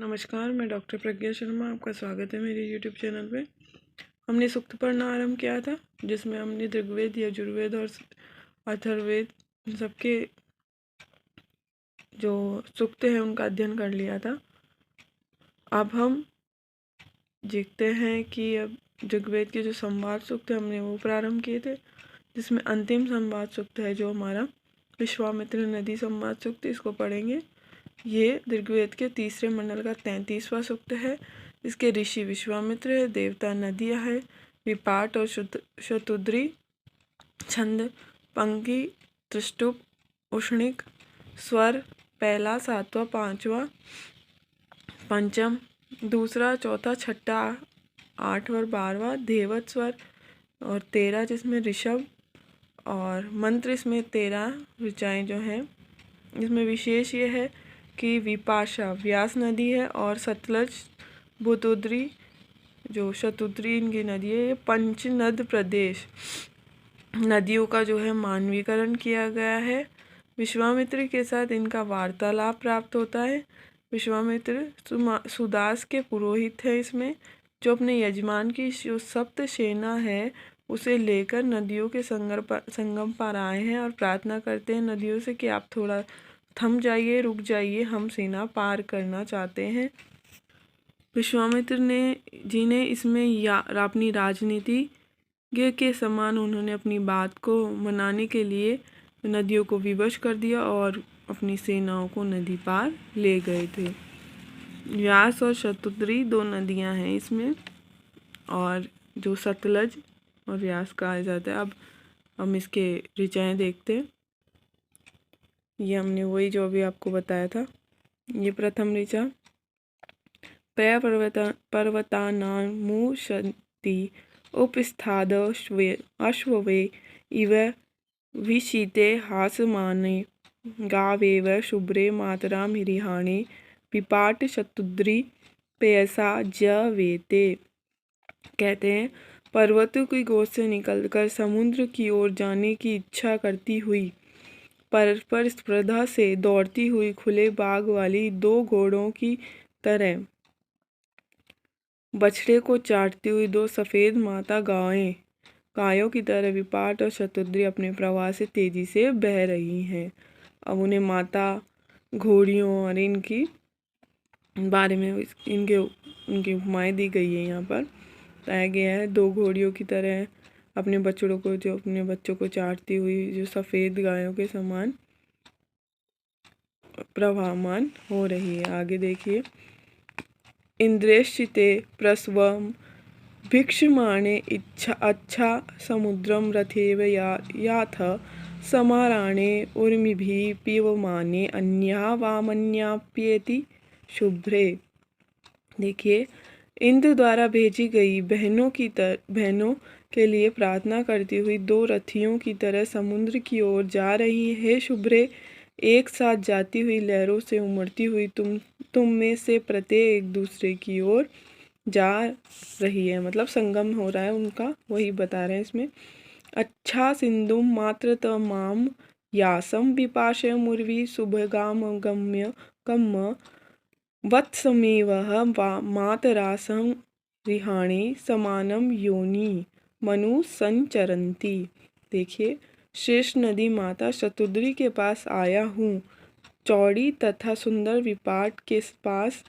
नमस्कार, मैं डॉक्टर प्रज्ञा शर्मा। आपका स्वागत है मेरे यूट्यूब चैनल पे। हमने सूक्त पढ़ना आरंभ किया था, जिसमें हमने ऋग्वेद, यजुर्वेद और अथर्ववेद सबके जो सूक्त हैं उनका अध्ययन कर लिया था। अब हम देखते हैं कि अब ऋग्वेद के जो संवाद सूक्त है हमने वो प्रारंभ किए थे, जिसमें अंतिम संवाद सूक्त है जो हमारा विश्वामित्र नदी संवाद सूक्त, इसको पढ़ेंगे। ये ऋग्वेद के तीसरे मंडल का 33वां सूक्त है। इसके ऋषि विश्वामित्र है, देवता नदिया है, विपाट और शतुद्री, छंद पंक्ति, त्रिष्टुप, उष्णिक, स्वर पहला, सातवां, पांचवा, पंचम, दूसरा, चौथा, छठा, आठवां, 12वां, धेवत स्वर और 13 जिसमें ऋषभ, और मंत्र इसमें 13 ऋचाएँ जो हैं। इसमें विशेष ये है कि विपाशा व्यास नदी है और सतलज भूतुद्री जो शतुद्री इनकी नदी है। ये पंचनद प्रदेश नदियों का जो है मानवीकरण किया गया है। विश्वामित्र के साथ इनका वार्तालाप प्राप्त होता है। विश्वामित्र सुदास के पुरोहित है इसमें, जो अपने यजमान की जो सप्त सेना है उसे लेकर नदियों के संगम पर आए हैं और प्रार्थना करते हैं नदियों से कि आप थोड़ा थम जाइए, रुक जाइए, हम सेना पार करना चाहते हैं। विश्वामित्र जी ने इसमें अपनी राजनीति के समान उन्होंने अपनी बात को मनाने के लिए नदियों को विवश कर दिया और अपनी सेनाओं को नदी पार ले गए थे। व्यास और शतुद्री दो नदियां हैं इसमें, और जो सतलज और व्यास कहा जाता है। अब हम इसके ऋचाएँ देखते हैं। ये हमने वही जो अभी आपको बताया था। ये प्रथम ऋचा, प्रया पर्वतानामुशन्ति उपस्थाद अश्ववे इव विशीते हासमाने गावेव शुभ्रे मातरा मिरिहाणे विपाट शतुद्री पेयसा जवेते। कहते हैं, पर्वतों की गोद से निकलकर समुद्र की ओर जाने की इच्छा करती हुई, पर स्पर्धा से दौड़ती हुई खुले बाग वाली दो घोड़ों की तरह, बछड़े को चाटती हुई दो सफ़ेद माता गायों की तरह विपाट और शतुद्री अपने प्रवाह से तेजी से बह रही हैं। अब उन्हें माता घोड़ियों और इनकी बारे में इनकी उपमाएँ दी गई है। यहाँ पर बताया गया है, दो घोड़ियों की तरह अपने बच्चों को चाटती हुई जो सफ़ेद गायों के समान प्रवाहमान हो रही है। आगे देखिए, इंद्रेश्चिते प्रस्वम भिक्षमाणे अच्छा समुद्रम रथेव याथ समाराणे उर्मिभिः पीवमाने अन्या वामन्याप्येति शुभ्रे। देखिए, इंद्र द्वारा भेजी गई बहनों के लिए प्रार्थना करती हुई दो रथियों की तरह समुद्र की ओर जा रही है शुभ्रे। एक साथ जाती हुई लहरों से उमड़ती हुई तुम में से प्रत्येक एक दूसरे की ओर जा रही है, मतलब संगम हो रहा है उनका, वही बता रहे हैं इसमें। अच्छा सिंधुम मात्र तमाम यासम विपाशय मुर्वी शुभगाम गम्य कम्म वत्समेव मातरासं रिहाणे समानम योनि मनु संचरंती। देखिए, शेष नदी माता शतुद्री के पास आया हूँ, चौड़ी तथा सुंदर विपाट के पास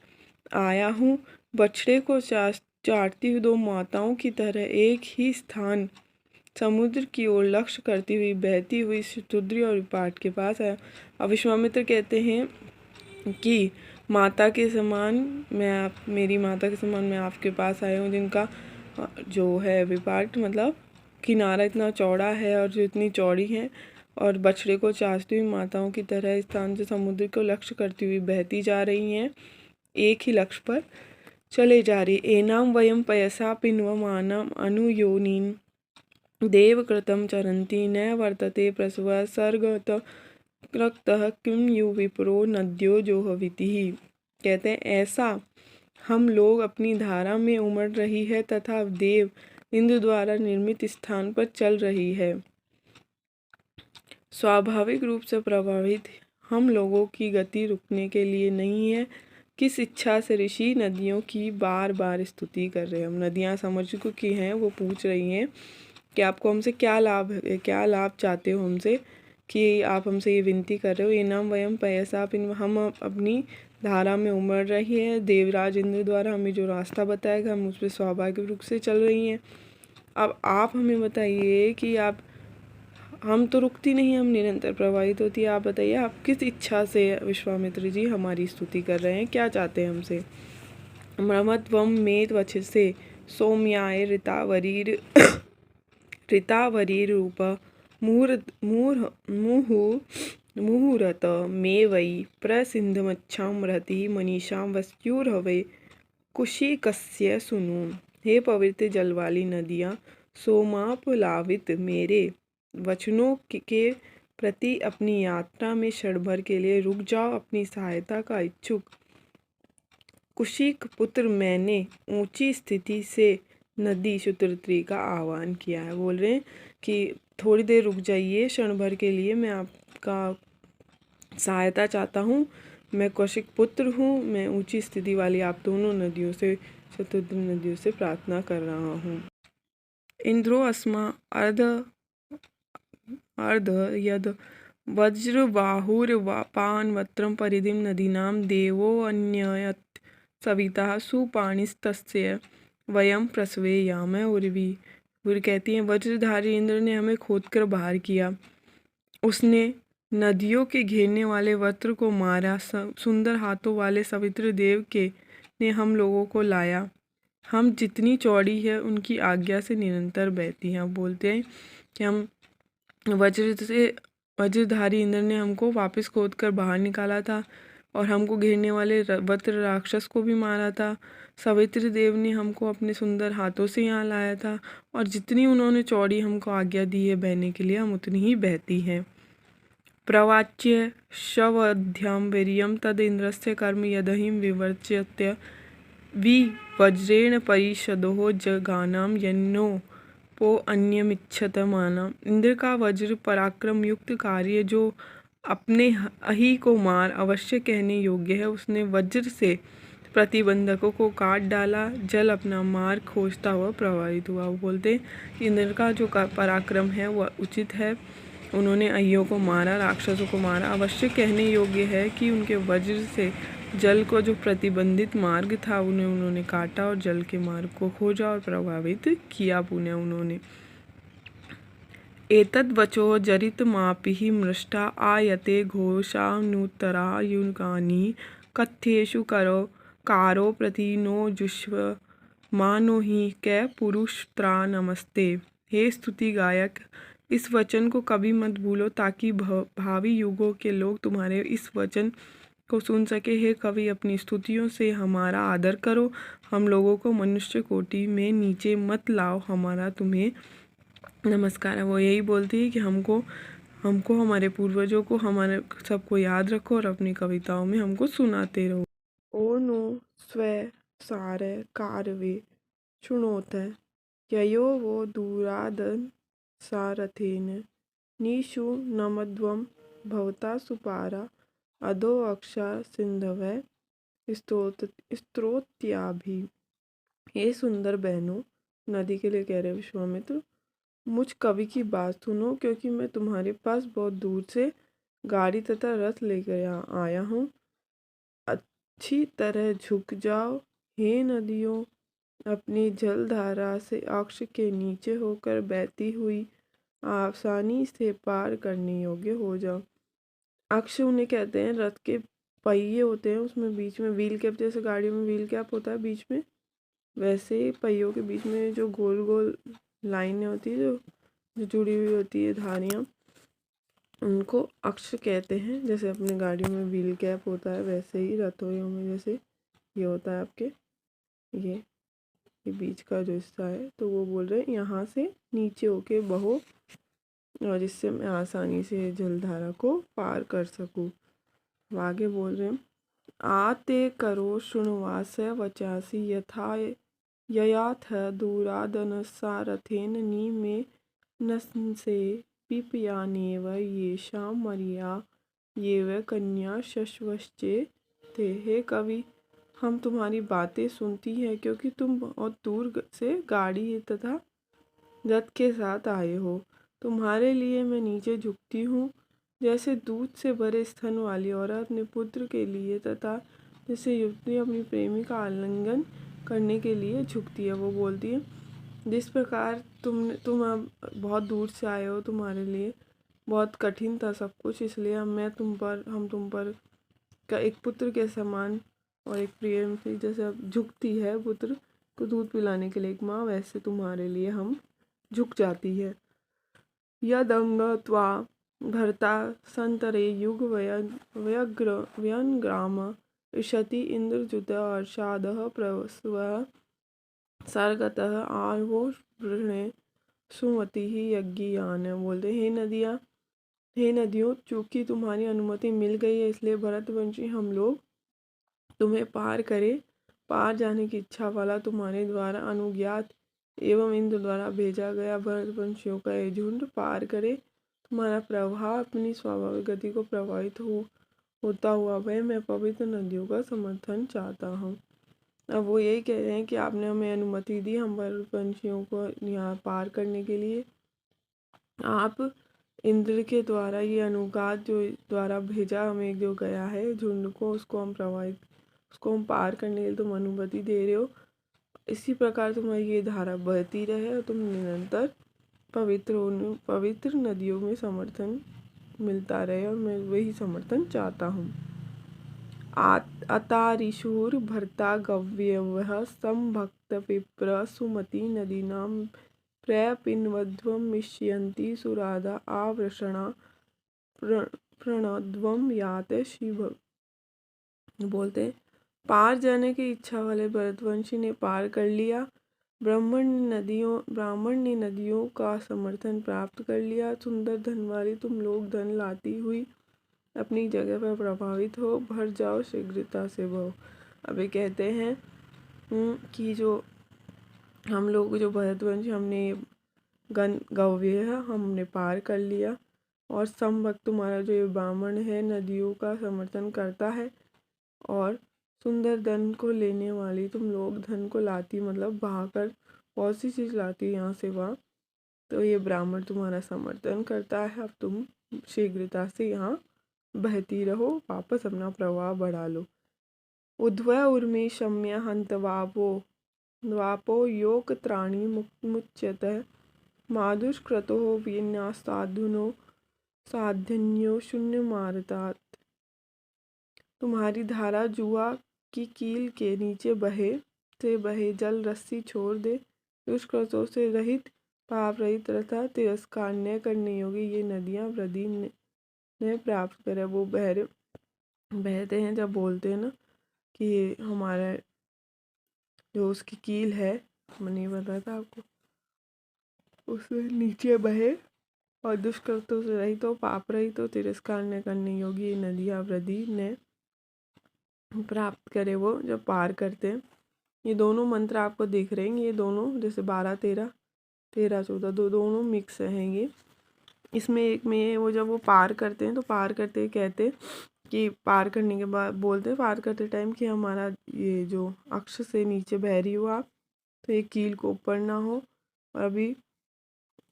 आया हूँ, बछड़े को चाटती हुई दो माताओं की तरह एक ही स्थान समुद्र की ओर लक्ष्य करती हुई बहती हुई शतुद्री और विपाट के पास आया। अब विश्वामित्र कहते हैं कि माता के समान मेरी माता के समान मैं आपके पास आया हूँ, जिनका जो है विपाट मतलब किनारा इतना चौड़ा है और जो इतनी चौड़ी है, और बछड़े को चाटती हुई माताओं की तरह स्थान से समुद्र को लक्ष्य करती हुई बहती जा रही हैं, एक ही लक्ष्य पर चले जा रही। एनाम वयम पयसा पिन्वमानम अनुयोनिन देवकृतं चरन्ति न वर्तते प्रसव सर्गत रक्तः किम यु विप्रो नद्यो जोहविति। कहते हैं, ऐसा हम लोग अपनी धारा में उमड़ रही है तथा देव इंद्र द्वारा निर्मित स्थान पर चल रही है। स्वाभाविक रूप से प्रभावित हम लोगों की गति रुकने के लिए नहीं है, किस इच्छा से ऋषि नदियों की बार बार स्तुति कर रहे हैं। हम नदियाँ समझ चुकी हैं, वो पूछ रही हैं कि आपको हमसे क्या लाभ है, क्या लाभ चाहते हो हमसे, कि आप हमसे ये विनती कर रहे हो। ये नाम वयम पयसा, हम अपनी धारा में उमड़ रही है। देवराज इंद्र द्वारा हमें जो रास्ता बताएगा हम उस पर सौभाग्य रूप से चल रही हैं। अब आप हमें बताइए कि आप, हम तो रुकती नहीं, हम निरंतर प्रवाहित होती है। आप बताइए आप किस इच्छा से विश्वामित्र जी हमारी स्तुति कर रहे हैं, क्या चाहते हैं हमसे। ममत्वम मेत वचसे सौम्याय ऋतावरीरूप मुहूर्त मे वै प्रसिन्धमच्छामृति मनीषां वस्युर्हवे कुशिकस्य सुनु। हे पवित्र जल वाली नदियाँ, सोमापलावित मेरे वचनों के प्रति अपनी यात्रा में क्षण भर के लिए रुक जाओ। अपनी सहायता का इच्छुक कुशिक पुत्र मैंने ऊंची स्थिति से नदी शुतुरत्री का आह्वान किया है। बोल रहे हैं कि थोड़ी देर रुक जाइए, क्षण भर के लिए मैं आपका सहायता चाहता हूँ। मैं कौशिक पुत्र हूँ, मैं ऊंची स्थिति वाली आप दोनों नदियों से, शतुद्र नदियों से प्रार्थना कर रहा हूँ। इंद्रो अस्मा अर्ध यद वज्रबाहुर्पानवत्रं परिधिं नदीनां देवोऽन्यत् सविता सुपाणिस्तस्य वयं प्रसवेयाम। उर्वी कहती हैं, वज्रधारी इंद्र ने हमें खोदकर बाहर किया, उसने नदियों के घेरने वाले वज्र को मारा, सुंदर हाथों वाले सवित्र देव के ने हम लोगों को लाया। हम जितनी चौड़ी है उनकी आज्ञा से निरंतर बहती हैं। बोलते हैं कि हम वज्रधारी इंद्र ने हमको वापस खोद कर बाहर निकाला था और हमको घेरने वाले वज्र राक्षस को भी मारा था। सवित्र देव ने हमको अपने सुंदर हाथों से यहाँ लाया था और जितनी उन्होंने चौड़ी हमको आज्ञा दी है बहने के लिए, हम उतनी ही बहती हैं। प्रवाच्य शवध्याम वीर्यम तद इंद्रस्य कर्म यदहिं विवर्च्यत्य वज्रेण परिषदो जगानाम यन्नो पो अन्यमिच्छत माना। इंद्र का वज्र पराक्रम युक्त कार्य जो अपने अहि को मार अवश्य कहने योग्य है, उसने वज्र से प्रतिबंधकों को काट डाला। जल अपना मार्ग खोजता हुआ प्रवाहित हुआ। वो बोलते इंद्र का जो पराक्रम है वह उचित है, उन्होंने अहियों को मारा, राक्षसों को मारा। अवश्य कहने योग्य है कि उनके वज्र से जल को जो प्रतिबंधित मार्ग था उन्होंने काटा और जल के मार्ग को खोजा और प्रभावित किया पुण्य उन्होंने। एतद्वचो जरितमापिः मृष्टा आयते घोषानुत्तरा युगानि कथ्येषु कारो प्रतिनो जुष्व मानो ही कै पुरुषत्रा नमस्ते। हे स्तुति गायक, इस वचन को कभी मत भूलो ताकि भावी युगों के लोग तुम्हारे इस वचन को सुन सके। हे कवि, अपनी स्तुतियों से हमारा आदर करो, हम लोगों को मनुष्य कोटि में नीचे मत लाओ, हमारा तुम्हें नमस्कार है। वो यही बोलती है कि हमको हमारे पूर्वजों को, हमारे सबको याद रखो और अपनी कविताओं में हमको सुनाते रहो। ओ नो स्वे सारे कारवे शृणोत ययो वो दूरादन सारथेन निशु नमध्वम भवता सुपारा अधो अक्षा सिंधवै स्त्रोत्याभि। हे सुंदर बहनों, नदी के लिए कह रहे विश्वामित्र, मुझ कवि की बात सुनो, क्योंकि मैं तुम्हारे पास बहुत दूर से गाड़ी तथा रथ लेकर यहाँ आया हूँ। अच्छी तरह झुक जाओ हे नदियों, अपनी जलधारा से अक्ष के नीचे होकर बहती हुई आसानी से पार करने योग्य हो जाओ। अक्ष उन्हें कहते हैं, रथ के पहिए होते हैं, उसमें बीच में व्हील कैप, जैसे गाड़ियों में व्हील कैप होता है बीच में, वैसे पहियों के बीच में जो गोल गोल लाइनें होती है जो जुड़ी हुई होती है धारियाँ, उनको अक्ष कहते हैं। जैसे अपने गाड़ियों में व्हील कैप होता है वैसे ही रथों में जैसे ये होता है आपके ये बीच का जो हिस्सा है, तो वो बोल रहे हैं यहाँ से नीचे होके बहो और जिससे मैं आसानी से जलधारा को पार कर सकूँ। आगे बोल रहे हैं, आते करो शुणवास वचासी यथा ययाथ दूरादनसारथेन नी में नसे पिपयानेव येषां मर्या येव कन्या शश्वश्चे थे। हे कवि, हम तुम्हारी बातें सुनती हैं, क्योंकि तुम बहुत दूर से गाड़ी तथा रथ के साथ आए हो। तुम्हारे लिए मैं नीचे झुकती हूँ, जैसे दूध से भरे स्तन वाली औरत अपने पुत्र के लिए, तथा जैसे युवती अपनी प्रेमी का आलिंगन करने के लिए झुकती है। वो बोलती है, जिस प्रकार तुम अब बहुत दूर से आए हो, तुम्हारे लिए बहुत कठिन था सब कुछ, इसलिए हम तुम पर का एक पुत्र के समान और एक प्रेम से जैसे अब झुकती है पुत्र को दूध पिलाने के लिए एक माँ, वैसे तुम्हारे लिए हम झुक जाती है। यदंग त्वा भर्ता संतरे युग व्यंग्राम इषति इंद्रजुत अर्षादः प्रस्व सर्गतः आवो वृणे सुमति यज्ञयान। बोलते हे नदियों, चूंकि तुम्हारी अनुमति मिल गई है, इसलिए भरतवंशी हम लोग तुम्हें पार जाने की इच्छा वाला तुम्हारे द्वारा अनुज्ञात एवं इंद्र द्वारा भेजा गया भरतवंशियों का ये झुंड पार करे। तुम्हारा प्रवाह अपनी स्वाभाविक गति को प्रभावित होता हुआ मैं पवित्र नदियों का समर्थन चाहता हूँ। अब वो यही कह रहे हैं कि आपने हमें अनुमति दी हम भरतवंशियों को यहाँ पार करने के लिए। आप इंद्र के द्वारा ये अनुज्ञात जो द्वारा भेजा हमें जो गया है झुंड को, उसको हम पार करने के लिए तुम अनुमति दे रहे हो। इसी प्रकार तुम्हारी ये धारा बहती रहे और तुम निरंतर पवित्र नदियों में समर्थन मिलता रहे, और मैं वही समर्थन चाहता हूँ। अतारिशूर भर्ता गव्यवः संभक्त विप्र सुमति नदीनां प्रपिन्वध्वं मिष्यन्ति सुराधा आवृषणा प्रणध्वं याते शिव। बोलते पार जाने की इच्छा वाले भरतवंशी ने पार कर लिया। ब्राह्मण ने नदियों का समर्थन प्राप्त कर लिया। सुंदर धन वाली तुम लोग धन लाती हुई अपनी जगह पर प्रभावित हो, भर जाओ शीघ्रता से बहो। अभी कहते हैं कि जो हम लोग जो भरतवंश हमने गव्य है हमने पार कर लिया, और संभक्त तुम्हारा जो ये ब्राह्मण है नदियों का समर्थन करता है, और सुंदर धन को लेने वाली तुम लोग धन को लाती मतलब बहाकर बहुत सी चीज़ लाती यहाँ से वहाँ, तो ये ब्राह्मण तुम्हारा समर्थन करता है। अब तुम शीघ्रता से यहाँ बहती रहो, वापस अपना प्रवाह बढ़ा लो। उद्वय उर्मी शम्य हंत वापो योग त्राणी मुच्यतः मादुष्कृतो विन्यासाधुनो साधन्यो शून्य मारतात। तुम्हारी धारा जुआ की कील के नीचे बहे जल रस्सी छोड़ दे। दुष्कृतों से रहित पाप रहित तथा तिरस्कार न करने योगी ये नदियाँ वृद्धि ने प्राप्त करे। वो बहते हैं जब बोलते हैं ना कि हमारा जो उसकी कील है, मैंने बताया था आपको, उससे नीचे बहे और दुष्कृतों से रहित हो, पाप रहित हो, तिरस्कार न करने योगी ये नदियाँ वृद्धि ने प्राप्त करे। वो जब पार करते हैं, ये दोनों मंत्र आपको दिख रहे हैं, ये दोनों जैसे 12 13 13 14 दोनों मिक्स हैं ये। इसमें एक में वो जब वो पार करते हैं तो पार करते कहते कि पार करने के बाद बोलते हैं पार करते टाइम कि हमारा ये जो अक्ष से नीचे बह रही हो आप, तो ये कील को ऊपर ना हो, और अभी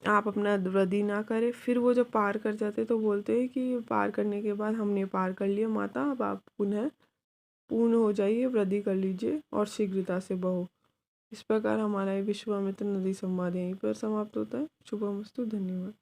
आप अपना वृद्धि ना करें। फिर वो जब पार कर जाते तो बोलते हैं कि पार करने के बाद हमने पार कर लिया माता, अब आप पूर्ण हो जाइए, वृद्धि कर लीजिए और शीघ्रता से बहो। इस प्रकार हमारा विश्वामित्र नदी संवाद यहीं पर समाप्त होता है। शुभमस्तु, धन्यवाद।